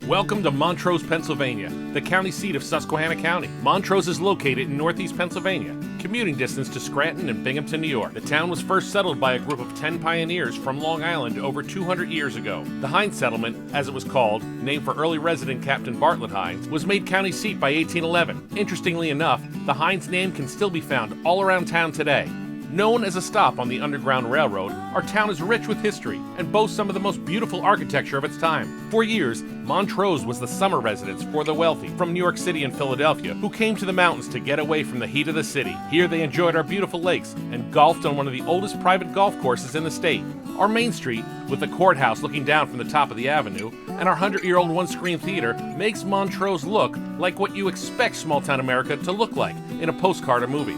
Welcome to Montrose, Pennsylvania, the county seat of Susquehanna County. Montrose is located in northeast Pennsylvania, commuting distance to Scranton and Binghamton, New York. The town was first settled by a group of 10 pioneers from Long Island over 200 years ago. The Hines Settlement, as it was called, named for early resident Captain Bartlett Hines, was made county seat by 1811. Interestingly enough, the Hines name can still be found all around town today. Known as a stop on the Underground Railroad, our town is rich with history and boasts some of the most beautiful architecture of its time. For years, Montrose was the summer residence for the wealthy from New York City and Philadelphia who came to the mountains to get away from the heat of the city. Here they enjoyed our beautiful lakes and golfed on one of the oldest private golf courses in the state. Our main street, with the courthouse looking down from the top of the avenue, and our 100-year-old one-screen theater makes Montrose look like what you expect small-town America to look like in a postcard or movie.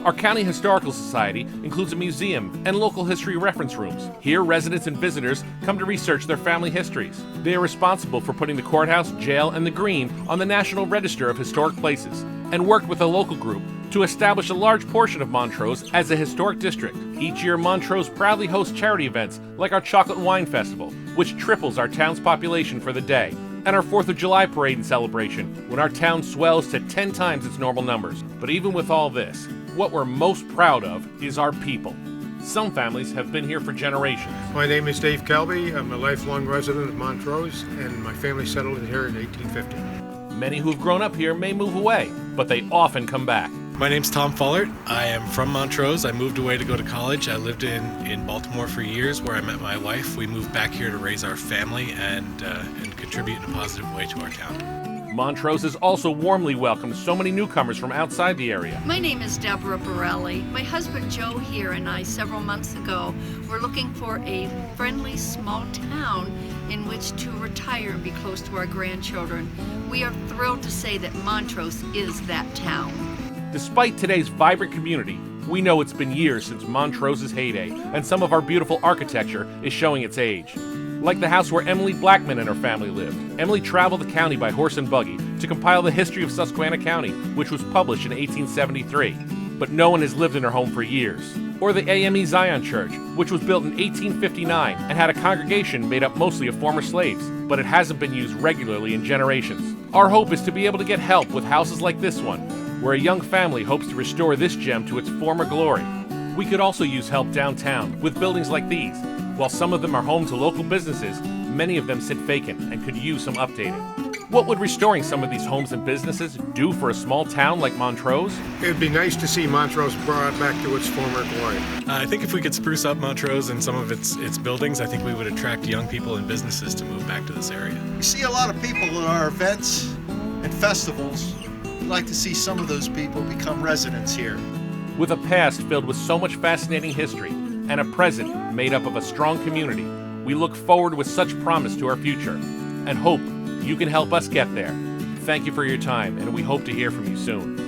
Our County Historical Society includes a museum and local history reference rooms. Here, residents and visitors come to research their family histories. They are responsible for putting the courthouse, jail, and the green on the National Register of Historic Places, and worked with a local group to establish a large portion of Montrose as a historic district. Each year, Montrose proudly hosts charity events like our Chocolate and Wine Festival, which triples our town's population for the day, and our 4th of July parade and celebration, when our town swells to 10 times its normal numbers. But even with all this, what we're most proud of is our people. Some families have been here for generations. My name is Dave Kelby. I'm a lifelong resident of Montrose, and my family settled in here in 1850. Many who've grown up here may move away, but they often come back. My name's Tom Fullert. I am from Montrose. I moved away to go to college. I lived in Baltimore for years, where I met my wife. We moved back here to raise our family and contribute in a positive way to our town. Montrose has also warmly welcomed so many newcomers from outside the area. My name is Deborah Borelli. My husband Joe here and I, several months ago, were looking for a friendly small town in which to retire and be close to our grandchildren. We are thrilled to say that Montrose is that town. Despite today's vibrant community, we know it's been years since Montrose's heyday, and some of our beautiful architecture is showing its age. Like the house where Emily Blackman and her family lived. Emily traveled the county by horse and buggy to compile the history of Susquehanna County, which was published in 1873. But no one has lived in her home for years. Or the AME Zion Church, which was built in 1859 and had a congregation made up mostly of former slaves, but it hasn't been used regularly in generations. Our hope is to be able to get help with houses like this one, where a young family hopes to restore this gem to its former glory. We could also use help downtown with buildings like these. While some of them are home to local businesses, many of them sit vacant and could use some updating. What would restoring some of these homes and businesses do for a small town like Montrose? It would be nice to see Montrose brought back to its former glory. I think if we could spruce up Montrose and some of its buildings, I think we would attract young people and businesses to move back to this area. We see a lot of people at our events and festivals. We'd like to see some of those people become residents here. With a past filled with so much fascinating history and a present made up of a strong community, we look forward with such promise to our future and hope you can help us get there. Thank you for your time, and we hope to hear from you soon.